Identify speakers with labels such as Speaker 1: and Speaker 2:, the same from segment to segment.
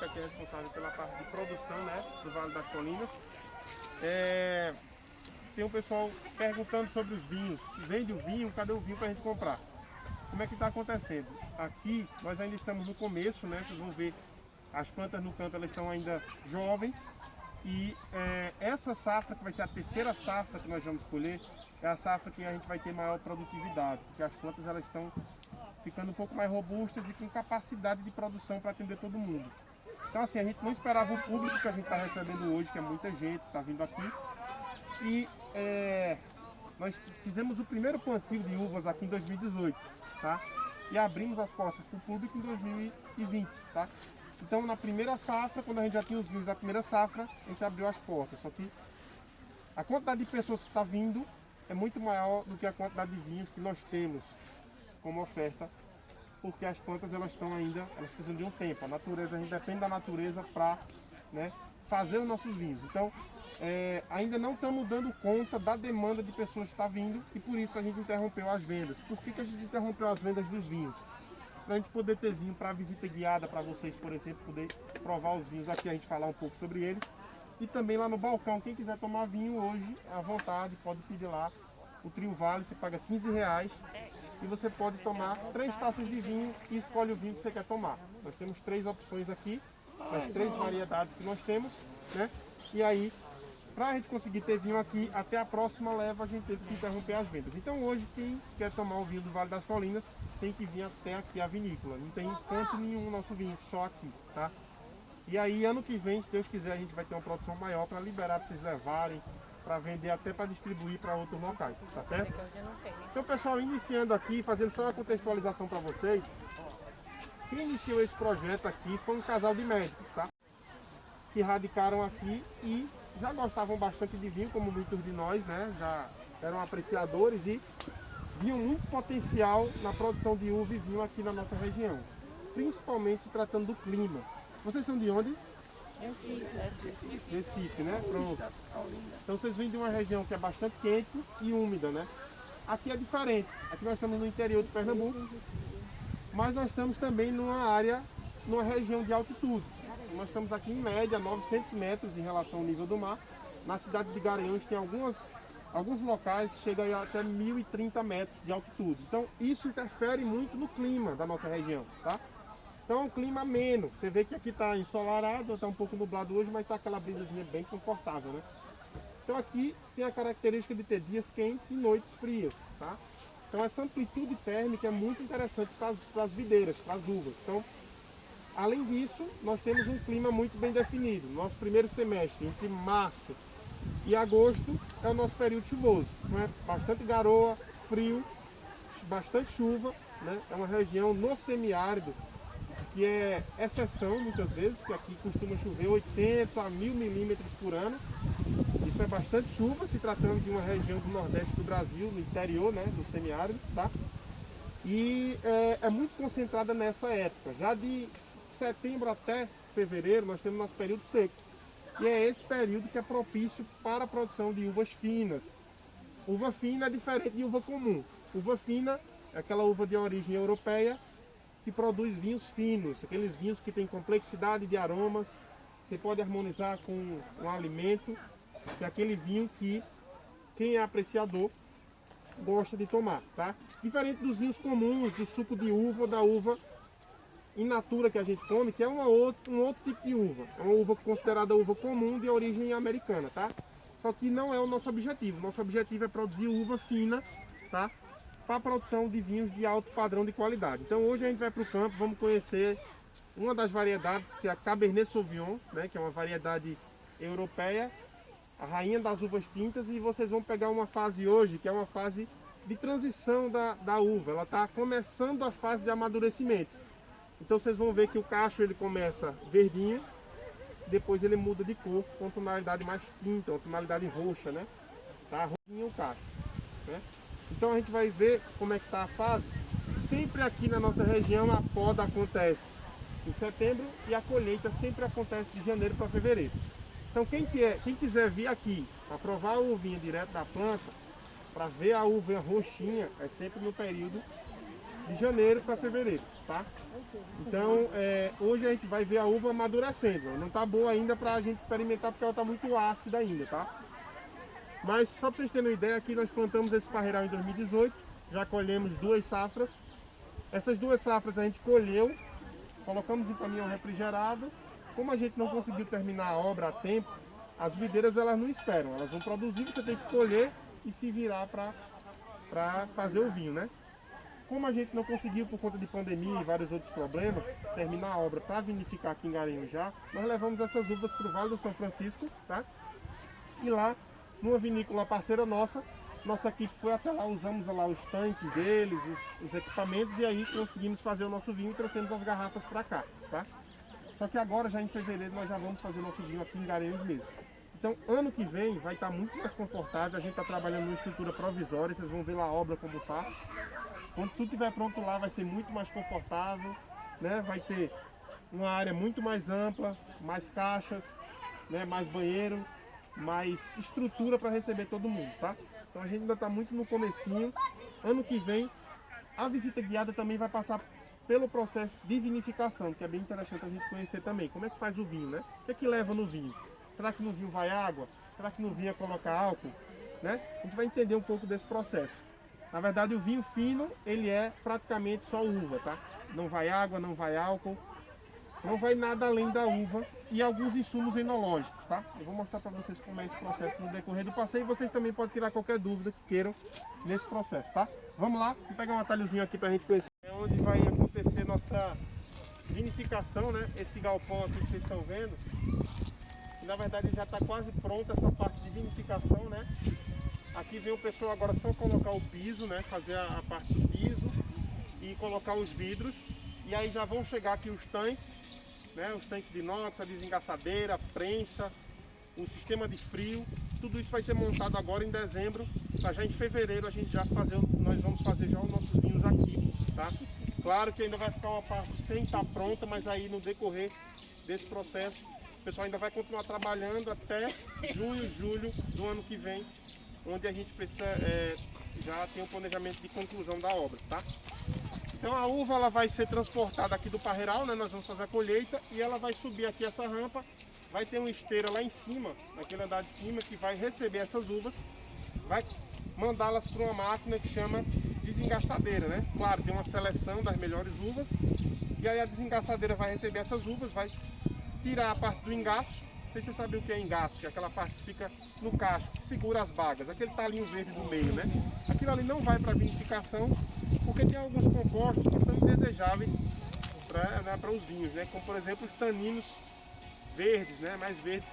Speaker 1: fica aqui responsável pela parte de produção, né, do Vale das Colinas. Tem um pessoal perguntando sobre os vinhos. Se vende o vinho, cadê o vinho para a gente comprar? Como é que está acontecendo? Aqui nós ainda estamos no começo, né? Vocês vão ver as plantas no campo, elas estão ainda jovens. E essa safra, que vai ser a terceira safra que nós vamos colher, é a safra que a gente vai ter maior produtividade, porque as plantas elas estão ficando um pouco mais robustas e com capacidade de produção para atender todo mundo. Então assim, a gente não esperava o público que a gente está recebendo hoje, que é muita gente, está vindo aqui. E nós fizemos o primeiro plantio de uvas aqui em 2018, tá? E abrimos as portas para o público em 2020, tá? Então na primeira safra, quando a gente já tinha os vinhos da primeira safra, a gente abriu as portas. Só que a quantidade de pessoas que está vindo é muito maior do que a quantidade de vinhos que nós temos como oferta, porque as plantas elas precisam de um tempo. A natureza, a gente depende da natureza para, né, fazer os nossos vinhos. Então ainda não estamos dando conta da demanda de pessoas que está vindo e por isso a gente interrompeu as vendas. Por que a gente interrompeu as vendas dos vinhos? Para a gente poder ter vinho para visita guiada, para vocês, por exemplo, poder provar os vinhos aqui, a gente falar um pouco sobre eles. E também lá no balcão, quem quiser tomar vinho hoje, à vontade, pode pedir lá. O Trio Vale, você paga R$15 e você pode tomar 3 taças de vinho e escolhe o vinho que você quer tomar. Nós temos 3 opções aqui, as 3 variedades que nós temos, né? E aí, para a gente conseguir ter vinho aqui, até a próxima leva, a gente teve que interromper as vendas. Então hoje, quem quer tomar o vinho do Vale das Colinas, tem que vir até aqui a vinícola. Não tem canto nenhum o nosso vinho, só aqui, tá? E aí, ano que vem, se Deus quiser, a gente vai ter uma produção maior para liberar, para vocês levarem, para vender, até para distribuir para outros locais, tá certo? Então, pessoal, iniciando aqui, fazendo só uma contextualização para vocês, quem iniciou esse projeto aqui foi um casal de médicos, tá? Se radicaram aqui e já gostavam bastante de vinho, como muitos de nós, né? Já eram apreciadores e viam muito potencial na produção de uva e vinho aqui na nossa região, principalmente se tratando do clima. Vocês são de onde? Recife, né? Pronto. Então vocês vêm de uma região que é bastante quente e úmida, né? Aqui é diferente. Aqui nós estamos no interior de Pernambuco, mas nós estamos também numa região de altitude. Nós estamos aqui em média 900 metros em relação ao nível do mar. Na cidade de Garanhuns tem alguns locais que chegam até 1030 metros de altitude. Então isso interfere muito no clima da nossa região, tá? Então é um clima ameno. Você vê que aqui está ensolarado, está um pouco nublado hoje, mas está aquela brisazinha bem confortável, né? Então aqui tem a característica de ter dias quentes e noites frias, tá? Então essa amplitude térmica é muito interessante para as videiras, para as uvas. Então, além disso, nós temos um clima muito bem definido. Nosso primeiro semestre, entre março e agosto, é o nosso período chuvoso. Então é bastante garoa, frio, bastante chuva, né? É uma região no semiárido, que é exceção muitas vezes, que aqui costuma chover 800 a 1000 milímetros por ano. Isso é bastante chuva, se tratando de uma região do nordeste do Brasil, no interior, né, do semiárido, tá? E é muito concentrada nessa época. Já de setembro até fevereiro, nós temos nosso período seco. E é esse período que é propício para a produção de uvas finas. Uva fina é diferente de uva comum. Uva fina é aquela uva de origem europeia, que produz vinhos finos, aqueles vinhos que têm complexidade de aromas, você pode harmonizar com um alimento, que é aquele vinho que quem é apreciador gosta de tomar, tá? Diferente dos vinhos comuns, do suco de uva, da uva in natura que a gente come, que é um outro tipo de uva. É uma uva considerada uva comum de origem americana, tá? Só que não é o nosso objetivo. Nosso objetivo é produzir uva fina, tá? Para a produção de vinhos de alto padrão de qualidade. Então hoje a gente vai para o campo, vamos conhecer uma das variedades, que é a Cabernet Sauvignon, né, que é uma variedade europeia, a rainha das uvas tintas, e vocês vão pegar uma fase hoje, que é uma fase de transição da uva. Ela está começando a fase de amadurecimento. Então vocês vão ver que o cacho ele começa verdinho, depois ele muda de cor com tonalidade mais tinta, uma tonalidade roxa, né? Tá roxinho o cacho, né? Então a gente vai ver como é que está a fase. Sempre aqui na nossa região a poda acontece em setembro e a colheita sempre acontece de janeiro para fevereiro. Então quem quiser vir aqui para provar a uvinha direto da planta, para ver a uva roxinha, é sempre no período de janeiro para fevereiro, tá? Então, hoje a gente vai ver a uva amadurecendo. Não tá boa ainda para a gente experimentar porque ela tá muito ácida ainda, tá? Mas só para vocês terem uma ideia, aqui nós plantamos esse parreiral em 2018, já colhemos 2 safras. Essas 2 safras a gente colheu, colocamos em caminhão refrigerado. Como a gente não conseguiu terminar a obra a tempo, as videiras elas não esperam, elas vão produzir, você tem que colher e se virar para fazer o vinho, né? Como a gente não conseguiu, por conta de pandemia e vários outros problemas, terminar a obra para vinificar aqui em Garanhuns já, nós levamos essas uvas para o Vale do São Francisco, tá? E lá, numa vinícola parceira nossa equipe foi até lá, usamos lá os tanques deles, os equipamentos, e aí conseguimos fazer o nosso vinho e trouxemos as garrafas para cá, tá? Só que agora, já em fevereiro, nós já vamos fazer o nosso vinho aqui em Garanhuns mesmo. Então, ano que vem vai estar muito mais confortável. A gente está trabalhando numa estrutura provisória, vocês vão ver lá a obra como está. Quando tudo estiver pronto lá, vai ser muito mais confortável, né? Vai ter uma área muito mais ampla, mais caixas, né? Mais banheiro, mais estrutura para receber todo mundo, tá? Então a gente ainda está muito no comecinho. Ano que vem, a visita guiada também vai passar pelo processo de vinificação, que é bem interessante a gente conhecer também. Como é que faz o vinho, né? O que é que leva no vinho? Será que no vinho vai água? Será que no vinho é colocar álcool? Né? A gente vai entender um pouco desse processo. Na verdade, o vinho fino, ele é praticamente só uva, tá? Não vai água, não vai álcool, não vai nada além da uva e alguns insumos enológicos, tá? Eu vou mostrar para vocês como é esse processo no decorrer do passeio e vocês também podem tirar qualquer dúvida que queiram nesse processo, tá? Vamos lá, vou pegar um atalhozinho aqui para a gente conhecer. É onde vai acontecer nossa vinificação, né? Esse galpão aqui que vocês estão vendo. Na verdade já está quase pronta essa parte de vinificação, né? Aqui vem o pessoal agora só colocar o piso, né? Fazer a parte do piso e colocar os vidros. E aí já vão chegar aqui os tanques, né? Os tanques de inox, a desengaçadeira, a prensa, o sistema de frio. Tudo isso vai ser montado agora em dezembro, para já em fevereiro nós vamos fazer já os nossos vinhos aqui, tá? Claro que ainda vai ficar uma parte sem estar pronta, mas aí no decorrer desse processo o pessoal ainda vai continuar trabalhando até junho, julho do ano que vem, onde a gente precisa já ter um planejamento de conclusão da obra, tá? Então a uva ela vai ser transportada aqui do parreiral, né? Nós vamos fazer a colheita e ela vai subir aqui essa rampa, vai ter uma esteira lá em cima, naquele andar de cima, que vai receber essas uvas, vai mandá-las para uma máquina que chama desengaçadeira, né? Claro, tem uma seleção das melhores uvas e aí a desengaçadeira vai receber essas uvas, vai tirar a parte do engaço. Não sei se você sabe o que é engaço, que é aquela parte que fica no cacho, que segura as bagas, aquele talinho verde do meio, né? Aquilo ali não vai para vinificação, porque tem alguns compostos que são indesejáveis para os vinhos, né? Como por exemplo os taninos verdes, né? Mais verdes.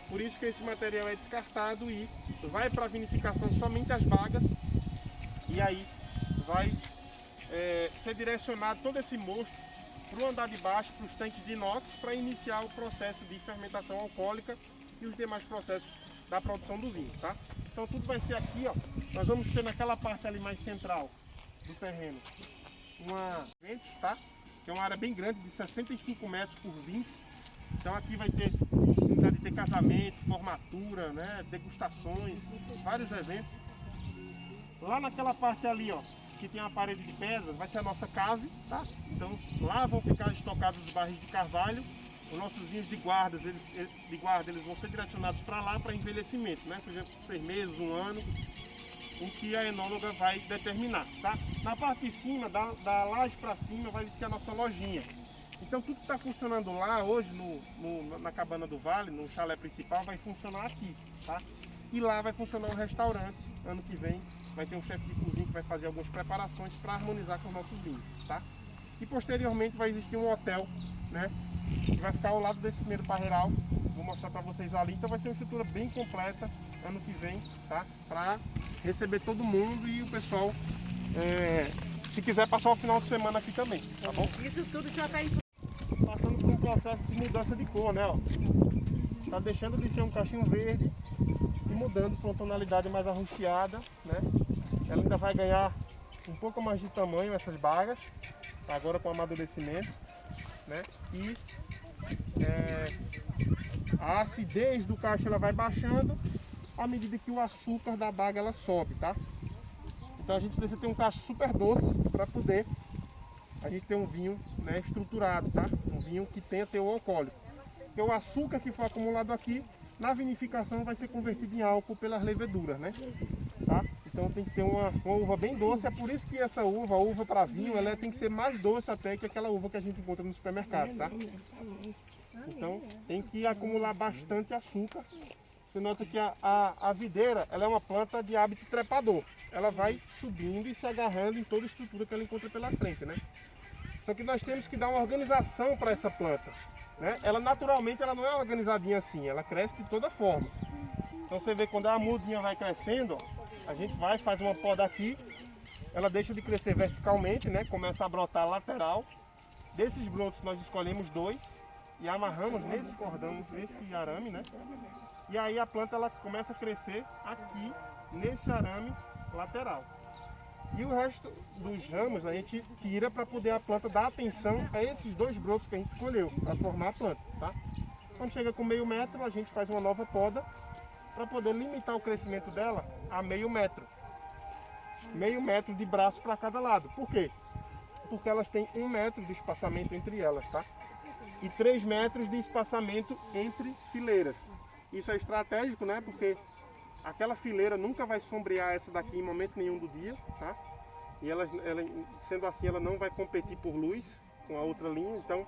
Speaker 1: Por isso que esse material é descartado e vai para vinificação somente as bagas, e aí vai ser direcionado todo esse mosto para o andar de baixo, para os tanques de inox, para iniciar o processo de fermentação alcoólica e os demais processos da produção do vinho, tá? Então tudo vai ser aqui, ó. Nós vamos ter naquela parte ali mais central do terreno uma vente, tá? Que é uma área bem grande, de 65 metros por 20. Então aqui vai ter possibilidade de ter casamento, formatura, né? Degustações, vários eventos. Lá naquela parte ali, ó, que tem uma parede de pedra, vai ser a nossa cave, tá? Então lá vão ficar estocados os barris de carvalho. Os nossos vinhos de guarda, eles vão ser direcionados para lá para envelhecimento, né? Seja 6 meses, 1 ano, o que a enóloga vai determinar, tá? Na parte de cima, da laje para cima, vai existir a nossa lojinha. Então tudo que está funcionando lá hoje na Cabana do Vale, no chalé principal, vai funcionar aqui, tá? E lá vai funcionar um restaurante. Ano que vem vai ter um chefe de cozinha que vai fazer algumas preparações para harmonizar com os nossos vinhos, tá? E posteriormente vai existir um hotel, né? Que vai ficar ao lado desse primeiro parreiral. Vou mostrar para vocês ali. Então vai ser uma estrutura bem completa ano que vem, tá? Para receber todo mundo e o pessoal, se quiser passar o final de semana aqui também, tá bom?
Speaker 2: Isso tudo já está
Speaker 1: Passando por um processo de mudança de cor, né? Ó. Tá deixando de ser um cachinho verde e mudando para uma tonalidade mais arroxeada, né? Ela ainda vai ganhar um pouco mais de tamanho, essas bagas, agora com amadurecimento, né? E a acidez do cacho ela vai baixando à medida que o açúcar da baga ela sobe, tá? Então a gente precisa ter um cacho super doce para poder a gente tem um vinho, né, estruturado, tá? Um vinho que tenha teor alcoólico. Porque o açúcar que for acumulado aqui, na vinificação vai ser convertido em álcool pelas leveduras, né? Tá? Então tem que ter uma uva bem doce, é por isso que essa uva, a uva para vinho, ela tem que ser mais doce até que aquela uva que a gente encontra no supermercado, tá? Então tem que acumular bastante açúcar. Você nota que a videira, ela é uma planta de hábito trepador. Ela vai subindo e se agarrando em toda a estrutura que ela encontra pela frente, né? Só que nós temos que dar uma organização para essa planta, né? Ela naturalmente ela não é organizadinha assim, ela cresce de toda forma. Então você vê quando a mudinha vai crescendo, ó, a gente vai, faz uma poda aqui, ela deixa de crescer verticalmente, né? Começa a brotar lateral. Desses brotos nós escolhemos 2 e amarramos nesse cordão, nesse arame, né? E aí a planta ela começa a crescer aqui nesse arame lateral. E o resto dos ramos a gente tira para poder a planta dar atenção a esses 2 brotos que a gente escolheu para formar a planta, tá? Quando chega com meio metro a gente faz uma nova poda para poder limitar o crescimento dela a meio metro. Meio metro de braço para cada lado. Por quê? Porque elas têm 1 metro de espaçamento entre elas, tá? E 3 metros de espaçamento entre fileiras. Isso é estratégico, né? Porque aquela fileira nunca vai sombrear essa daqui em momento nenhum do dia, tá? E ela, sendo assim, ela não vai competir por luz com a outra linha. Então,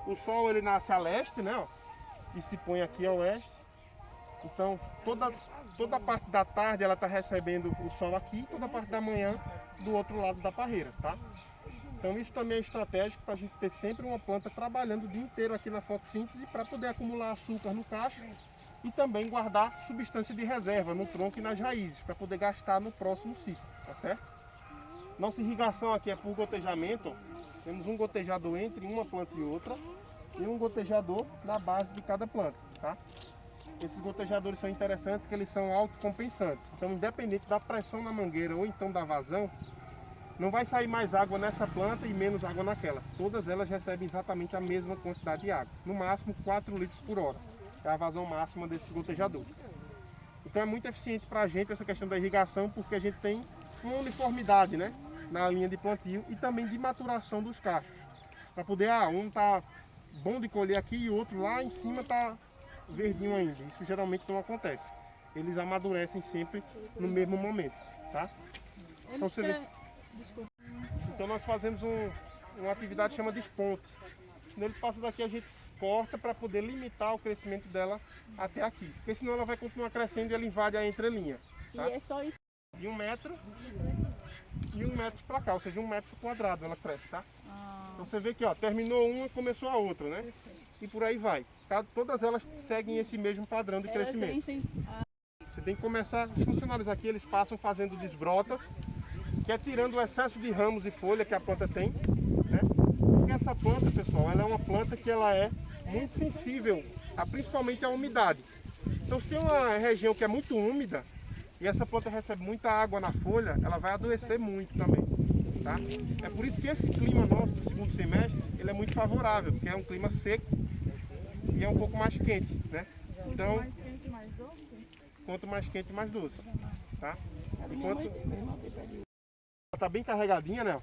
Speaker 1: o sol ele nasce a leste, né? Ó, e se põe aqui a oeste. Então, toda a parte da tarde ela está recebendo o sol aqui, toda a parte da manhã do outro lado da parreira, tá? Então isso também é estratégico para a gente ter sempre uma planta trabalhando o dia inteiro aqui na fotossíntese para poder acumular açúcar no cacho e também guardar substância de reserva no tronco e nas raízes para poder gastar no próximo ciclo, tá certo? Nossa irrigação aqui é por gotejamento, ó. Temos um gotejador entre uma planta e outra e um gotejador na base de cada planta, tá? Esses gotejadores são interessantes porque eles são autocompensantes. Então, independente da pressão na mangueira ou então da vazão, não vai sair mais água nessa planta e menos água naquela. Todas elas recebem exatamente a mesma quantidade de água. No máximo 4 litros por hora. É a vazão máxima desses gotejadores. Então é muito eficiente para a gente essa questão da irrigação, porque a gente tem uma uniformidade, né, na linha de plantio e também de maturação dos cachos. Para poder, um tá bom de colher aqui e o outro lá em cima tá verdinho ainda. Isso geralmente não acontece. Eles amadurecem sempre no mesmo momento, tá? Então, então nós fazemos uma atividade que chama desponte. Quando ele passa daqui a gente corta para poder limitar o crescimento dela até aqui. Porque senão ela vai continuar crescendo e ela invade a entrelinha. Tá?
Speaker 2: E é só isso?
Speaker 1: De 1 metro e 1 metro para cá, ou seja, 1 metro quadrado ela cresce, tá? Então você vê que ó, terminou uma, começou a outra, né? E por aí vai. Todas elas seguem esse mesmo padrão de crescimento. Você tem que começar, os funcionários aqui, eles passam fazendo desbrotas, que é tirando o excesso de ramos e folha que a planta tem, né? Porque essa planta, pessoal, ela é uma planta que ela é muito sensível, principalmente à umidade. Então se tem uma região que é muito úmida, e essa planta recebe muita água na folha, ela vai adoecer muito também, tá? É por isso que esse clima nosso do segundo semestre, ele é muito favorável, porque é um clima seco e é um pouco mais quente, né? Então,
Speaker 2: Mais quente, mais doce?
Speaker 1: quanto mais quente, mais doce, tá? Enquanto ela tá bem carregadinha, né?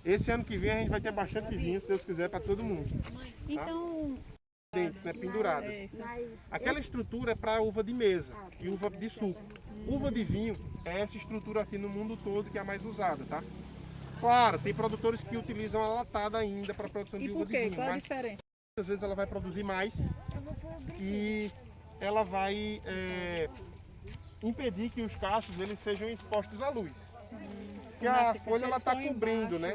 Speaker 1: Esse ano que vem a gente vai ter bastante vinho, se Deus quiser, para todo mundo.
Speaker 2: Então,
Speaker 1: Dentes, né? Penduradas. Aquela estrutura é para uva de mesa e uva de suco. Uva de vinho é essa estrutura aqui no mundo todo que é a mais usada, tá? Claro, tem produtores que utilizam a latada ainda para produção de uva de vinho.
Speaker 2: Qual a
Speaker 1: mas
Speaker 2: diferença?
Speaker 1: às vezes ela vai produzir mais e ela vai impedir que os cachos eles sejam expostos à luz. Porque a folha ela está cobrindo, né?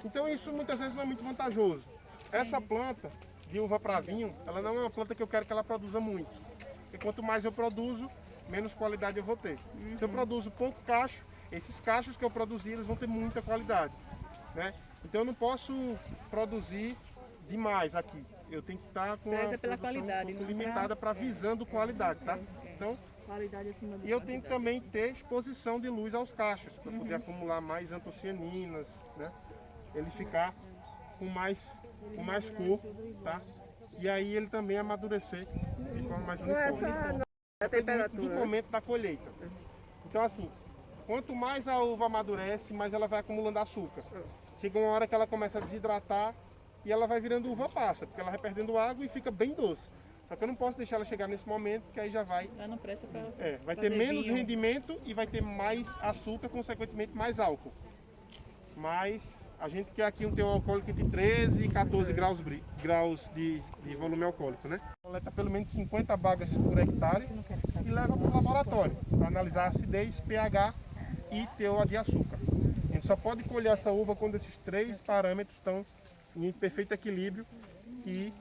Speaker 1: Então isso muitas vezes não é muito vantajoso. Essa planta de uva para vinho, ela não é uma planta que eu quero que ela produza muito. Porque quanto mais eu produzo, menos qualidade eu vou ter. Se eu produzo pouco cacho, esses cachos que eu produzir, eles vão ter muita qualidade, né? Então eu não posso produzir demais aqui. Eu tenho que estar com a
Speaker 2: pela
Speaker 1: produção
Speaker 2: qualidade,
Speaker 1: um pouco
Speaker 2: não
Speaker 1: limitada para visando qualidade, tá? Então,
Speaker 2: Qualidade acima do
Speaker 1: e eu tenho que também ter exposição de luz aos cachos, para poder acumular mais antocianinas, né? Ele ficar com mais cor, tá? E aí ele também amadurecer de forma mais uniforme.
Speaker 3: A temperatura.
Speaker 1: Do momento da colheita. Então assim, Quanto mais a uva amadurece, mais ela vai acumulando açúcar. Chega uma hora que ela começa a desidratar e ela vai virando uva passa, porque ela vai perdendo água e fica bem doce. Só que eu não posso deixar ela chegar nesse momento, porque aí já vai...
Speaker 2: Ela não presta para
Speaker 1: vai ter menos rendimento e vai ter mais açúcar, consequentemente mais álcool. Mas a gente quer aqui um teor alcoólico de 13 e 14 graus de volume alcoólico, né? Coleta pelo menos 50 bagas por hectare e leva para o laboratório para analisar a acidez, pH e teor de açúcar. A gente só pode colher essa uva quando esses 3 parâmetros estão em perfeito equilíbrio e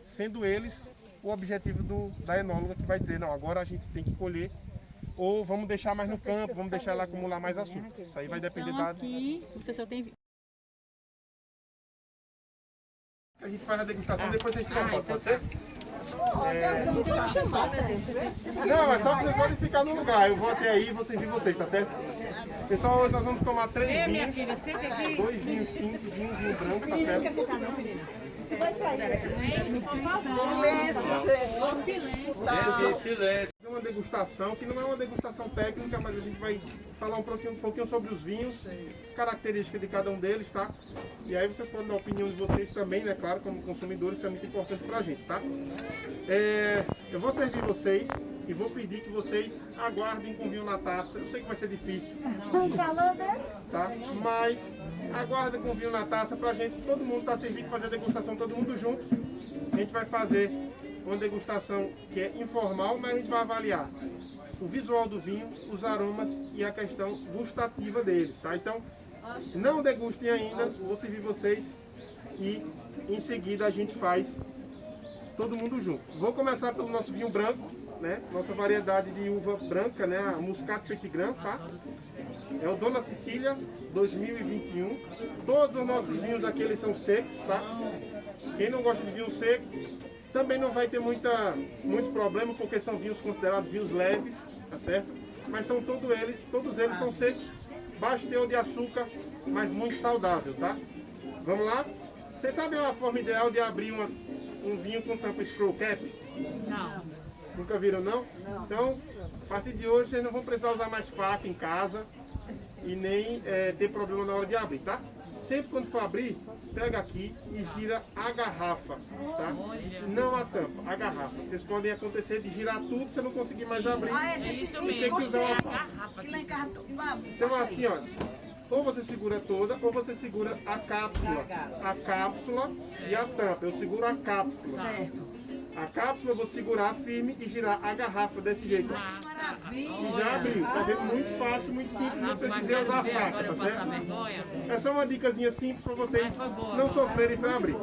Speaker 1: sendo eles o objetivo da enóloga, que vai dizer, não, agora a gente tem que colher ou vamos deixar mais no campo, vamos deixar ela acumular mais açúcar. Isso aí vai depender
Speaker 2: então,
Speaker 1: da...
Speaker 2: aqui você só tem...
Speaker 1: A gente faz a degustação, depois vocês tiram foto, pode ser? Não, é só que vocês podem ficar no lugar. Eu vou até aí e vocês veem vocês, tá certo? Pessoal, hoje nós vamos tomar 3 vinhos, 2 vinhos tintos e um vinho branco, tá certo? Silêncio. Uma degustação que não é uma degustação técnica, mas a gente vai falar um pouquinho sobre os vinhos, características de cada um deles, tá? E aí vocês podem dar a opinião de vocês também, né? Claro, como consumidores, isso é muito importante pra gente, tá? Eu vou servir vocês e vou pedir que vocês aguardem com vinho na taça. Eu sei que vai ser difícil, tá? Mas aguardem com vinho na taça pra gente, todo mundo tá servindo, fazer a degustação, todo mundo junto. A gente vai fazer uma degustação que é informal, mas a gente vai avaliar o visual do vinho, os aromas e a questão gustativa deles, tá? Então, não degustem ainda, vou servir vocês e em seguida a gente faz todo mundo junto. Vou começar pelo nosso vinho branco, né? Nossa variedade de uva branca, né? A Muscat Petit Grand, tá? É o Dona Cecília 2021. Todos os nossos vinhos aqui eles são secos, tá? Quem não gosta de vinho seco também não vai ter muito problema, porque são vinhos considerados vinhos leves, tá certo? Mas são todos eles são secos, baixo teor de açúcar, mas muito saudável, tá? Vamos lá? Vocês sabem a forma ideal de abrir um vinho com tampa scroll cap?
Speaker 2: Não.
Speaker 1: Nunca viram, não? Então, a partir de hoje, vocês não vão precisar usar mais faca em casa e nem ter problema na hora de abrir, tá? Sempre quando for abrir, pega aqui e gira a garrafa, tá? Não a tampa, a garrafa. Vocês podem acontecer de girar tudo, você não conseguir mais abrir. E tem que usar uma faca. Então assim, ó, ou você segura toda, ou você segura a cápsula e a tampa. Eu seguro a cápsula. A cápsula eu vou segurar firme e girar a garrafa desse jeito. E já abriu. Tá vendo? Muito fácil, muito simples. Não precisei usar a faca, tá certo? É só uma dicasinha simples para vocês não sofrerem para abrir.